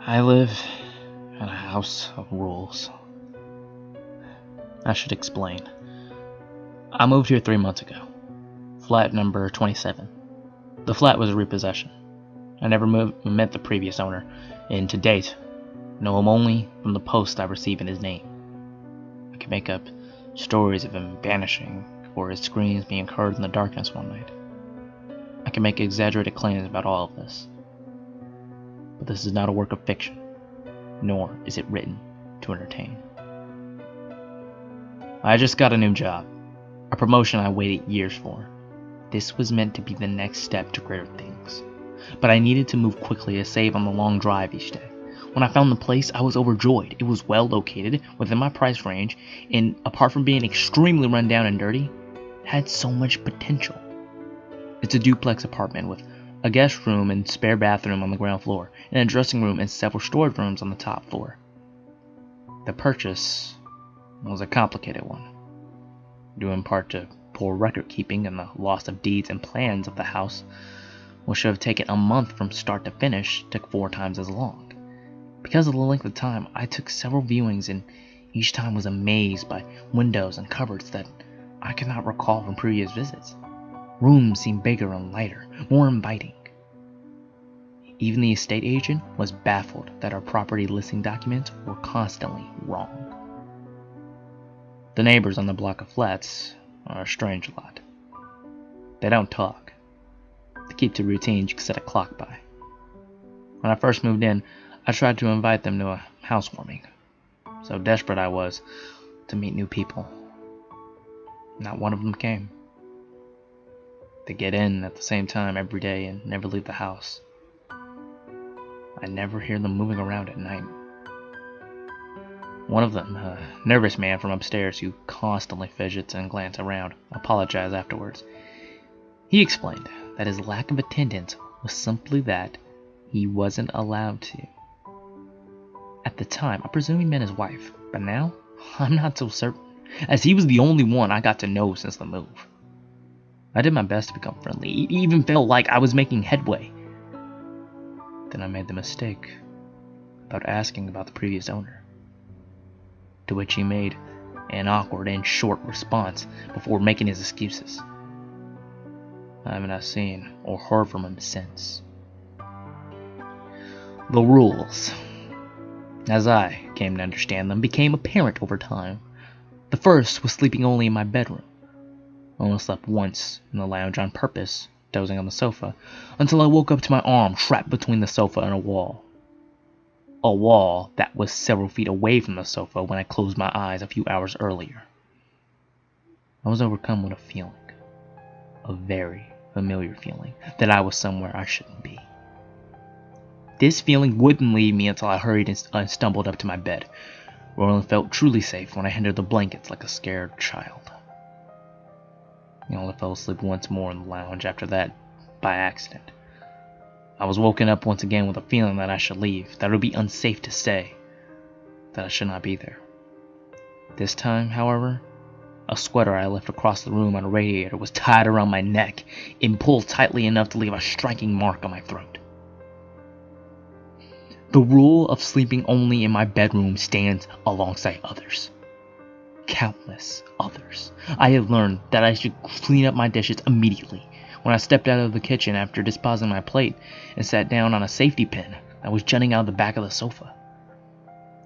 I live in a house of rules. I should explain. I moved here 3 months ago. Flat number 27. The flat was a repossession. I never met the previous owner, and to date, know him only from the posts I receive in his name. I can make up stories of him vanishing or his screams being heard in the darkness one night. I can make exaggerated claims about all of this. But this is not a work of fiction, nor is it written to entertain. I just got a new job, a promotion I waited years for. This was meant to be the next step to greater things, but I needed to move quickly to save on the long drive each day. When I found the place, I was overjoyed. It was well located, within my price range, and apart from being extremely run down and dirty, it had so much potential. It's a duplex apartment with a guest room and spare bathroom on the ground floor, and a dressing room and several storage rooms on the top floor. The purchase was a complicated one, due in part to poor record keeping and the loss of deeds and plans of the house, which should have taken a month from start to finish, took 4 times as long. Because of the length of time, I took several viewings and each time was amazed by windows and cupboards that I could not recall from previous visits. Rooms seemed bigger and lighter, more inviting. Even the estate agent was baffled that our property listing documents were constantly wrong. The neighbors on the block of flats are a strange lot. They don't talk. To keep to routines you can set a clock by. When I first moved in, I tried to invite them to a housewarming. So desperate I was to meet new people. Not one of them came. They get in at the same time every day and never leave the house. I never hear them moving around at night. One of them, a nervous man from upstairs who constantly fidgets and glances around, apologized afterwards. He explained that his lack of attendance was simply that he wasn't allowed to. At the time, I presume he meant his wife, but now, I'm not so certain, as he was the only one I got to know since the move. I did my best to become friendly. It even felt like I was making headway. Then I made the mistake about asking about the previous owner, to which he made an awkward and short response before making his excuses. I have not seen or heard from him since. The rules, as I came to understand them, became apparent over time. The first was sleeping only in my bedroom. I only slept once in the lounge on purpose, dozing on the sofa, until I woke up to my arm trapped between the sofa and a wall. A wall that was several feet away from the sofa when I closed my eyes a few hours earlier. I was overcome with a feeling, a very familiar feeling, that I was somewhere I shouldn't be. This feeling wouldn't leave me until I hurried and stumbled up to my bed, where I only felt truly safe when I hindered the blankets like a scared child. I only fell asleep once more in the lounge after that, by accident. I was woken up once again with a feeling that I should leave, that it would be unsafe to stay, that I should not be there. This time, however, a sweater I left across the room on a radiator was tied around my neck and pulled tightly enough to leave a striking mark on my throat. The rule of sleeping only in my bedroom stands alongside others. Countless others. I had learned that I should clean up my dishes immediately when I stepped out of the kitchen after disposing my plate and sat down on a safety pin that was jutting out of the back of the sofa.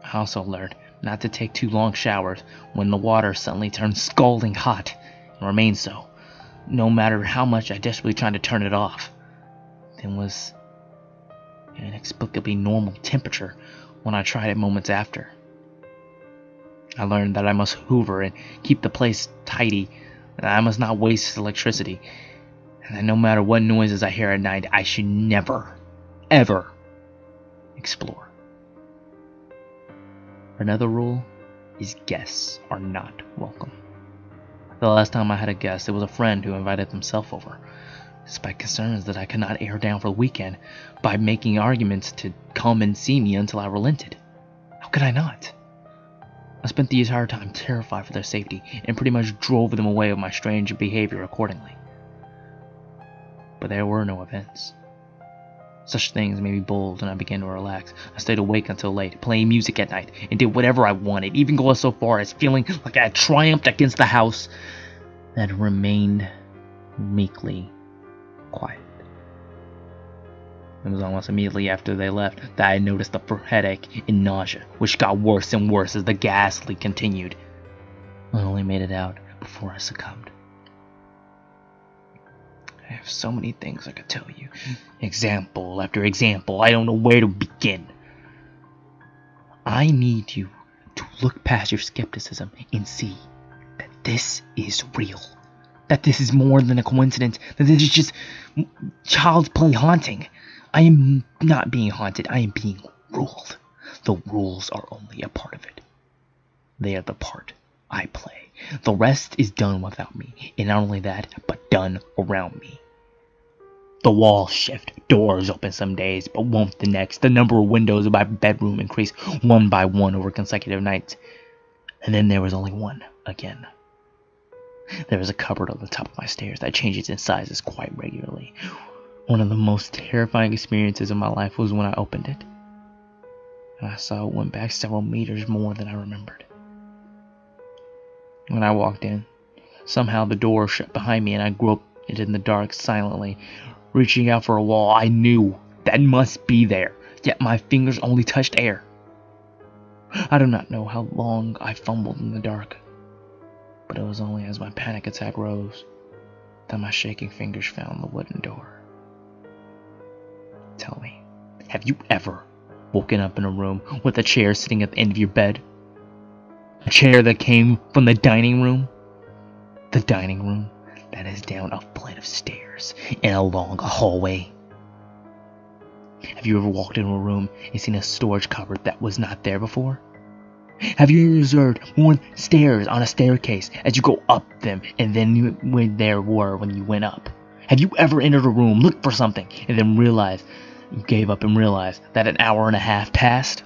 I also learned not to take too long showers when the water suddenly turned scalding hot and remained so, no matter how much I desperately tried to turn it off. Then was an inexplicably normal temperature when I tried it moments after. I learned that I must hoover and keep the place tidy, that I must not waste electricity, and that no matter what noises I hear at night, I should never, ever explore. Another rule is guests are not welcome. The last time I had a guest, it was a friend who invited himself over, despite concerns that I could not air down for the weekend by making arguments to come and see me until I relented. How could I not? I spent the entire time terrified for their safety and pretty much drove them away with my strange behavior accordingly. But there were no events. Such things made me bold, and I began to relax. I stayed awake until late, playing music at night, and did whatever I wanted, even going so far as feeling like I had triumphed against the house that remained meekly quiet. It was almost immediately after they left that I noticed the headache and nausea, which got worse and worse as the gas leak continued. I only made it out before I succumbed. I have so many things I could tell you. Example after example, I don't know where to begin. I need you to look past your skepticism and see that this is real. That this is more than a coincidence. That this is just child's play haunting. I am not being haunted. I am being ruled. The rules are only a part of it. They are the part I play. The rest is done without me, and not only that, but done around me. The walls shift, doors open some days, but won't the next. The number of windows in my bedroom increase one by one over consecutive nights. And then there was only one again. There was a cupboard on the top of my stairs that changes in sizes quite regularly. One of the most terrifying experiences of my life was when I opened it, and I saw it went back several meters more than I remembered. When I walked in, somehow the door shut behind me and I groped it in the dark silently, reaching out for a wall I knew that must be there, yet my fingers only touched air. I do not know how long I fumbled in the dark, but it was only as my panic attack rose that my shaking fingers found the wooden door. Tell me, have you ever woken up in a room with a chair sitting at the end of your bed? A chair that came from the dining room? The dining room that is down a flight of stairs and along a hallway. Have you ever walked into a room and seen a storage cupboard that was not there before? Have you ever observed more stairs on a staircase as you go up them and then when there were when you went up? Have you ever entered a room, looked for something, and then realized you gave up and realized that an hour and a half passed?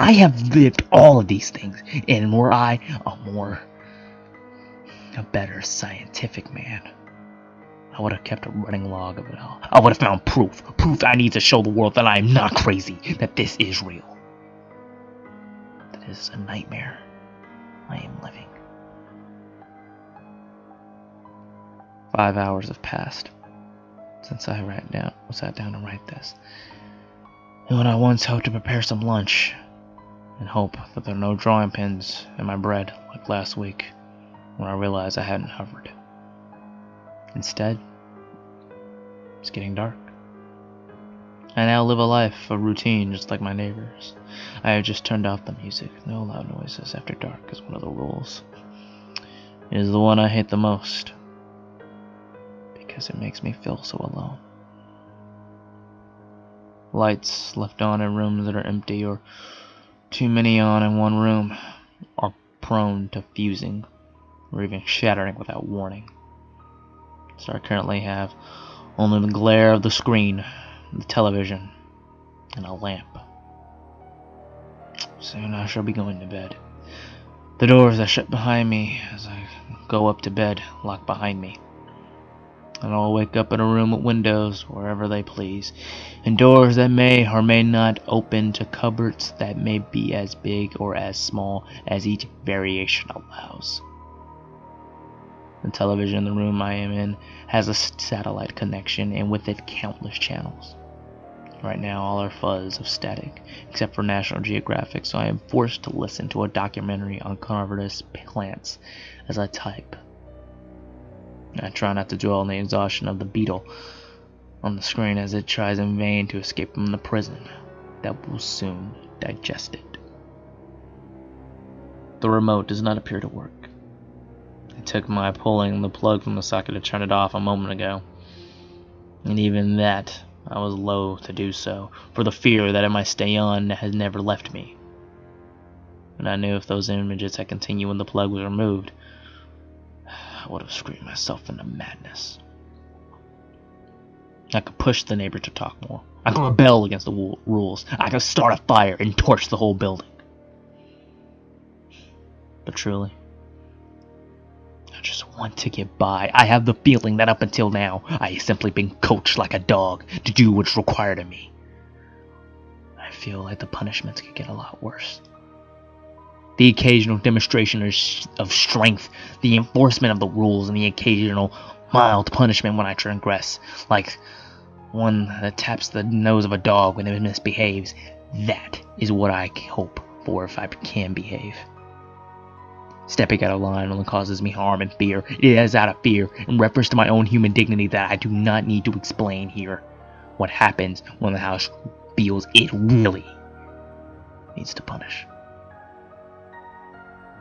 I have lived all of these things, and were I a better scientific man, I would have kept a running log of it all. I would have found proof I need to show the world that I am not crazy, that this is real. That this is a nightmare I am living. 5 hours have passed since I sat down to write this. And when I once hoped to prepare some lunch and hope that there are no drawing pins in my bread like last week when I realized I hadn't hovered. Instead, it's getting dark. I now live a life of routine just like my neighbors. I have just turned off the music. No loud noises after dark is one of the rules. It is the one I hate the most because it makes me feel so alone. Lights left on in rooms that are empty or too many on in one room are prone to fusing or even shattering without warning. So I currently have only the glare of the screen, the television, and a lamp. Soon I shall be going to bed. The doors that shut behind me as I go up to bed lock behind me. And I'll wake up in a room with windows wherever they please, and doors that may or may not open to cupboards that may be as big or as small as each variation allows. The television in the room I am in has a satellite connection, and with it countless channels. Right now all are fuzz of static, except for National Geographic, so I am forced to listen to a documentary on carnivorous plants as I type. I try not to dwell on the exhaustion of the beetle on the screen as it tries in vain to escape from the prison that will soon digest it. The remote does not appear to work. It took my pulling the plug from the socket to turn it off a moment ago, and even that I was loath to do so, for the fear that it might stay on has never left me. And I knew if those images had continued when the plug was removed, I would have screamed myself into madness. I could push the neighbor to talk more. I could rebel against the rules. I could start a fire and torch the whole building. But truly, I just want to get by. I have the feeling that up until now, I have simply been coached like a dog to do what's required of me. I feel like the punishments could get a lot worse. The occasional demonstration of strength, the enforcement of the rules, and the occasional mild punishment when I transgress, like one that taps the nose of a dog when it misbehaves. That is what I hope for if I can behave. Stepping out of line only causes me harm and fear. It is out of fear, in reference to my own human dignity, that I do not need to explain here what happens when the house feels it really needs to punish.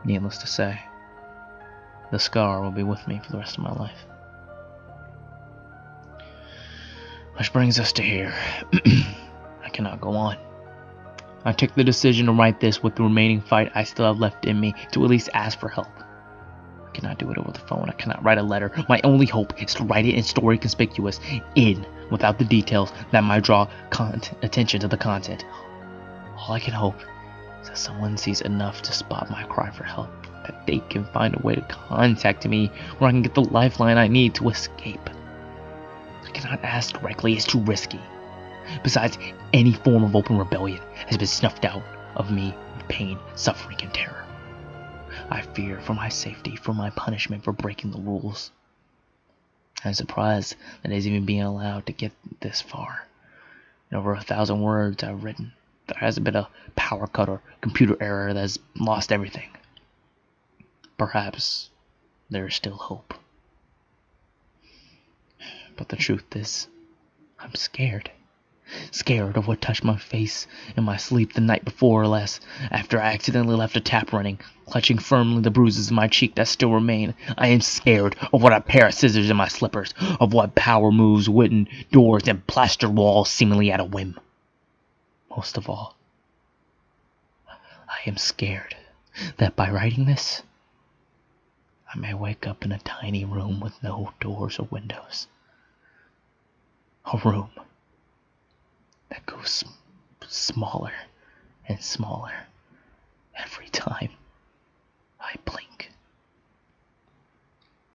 Needless to say, the scar will be with me for the rest of my life. Which brings us to here. I cannot go on. I took the decision to write this with the remaining fight I still have left in me, to at least ask for help. I cannot do it over the phone. I cannot write a letter. My only hope is to write it in story conspicuous, without the details that might draw attention to the content. All I can hope is that someone sees enough to spot my cry for help, that they can find a way to contact me where I can get the lifeline I need to escape. I cannot ask directly, it's too risky. Besides, any form of open rebellion has been snuffed out of me with pain, suffering, and terror. I fear for my safety, for my punishment for breaking the rules. I'm surprised that it's even being allowed to get this far. In over 1,000 words I've written, there hasn't been a power cut or computer error that has lost everything. Perhaps there is still hope. But the truth is, I'm scared. Scared of what touched my face in my sleep the night before or less, after I accidentally left a tap running, clutching firmly the bruises in my cheek that still remain. I am scared of what a pair of scissors in my slippers, of what power moves wooden doors and plaster walls seemingly at a whim. Most of all, I am scared that by writing this, I may wake up in a tiny room with no doors or windows. A room that goes smaller and smaller every time I blink.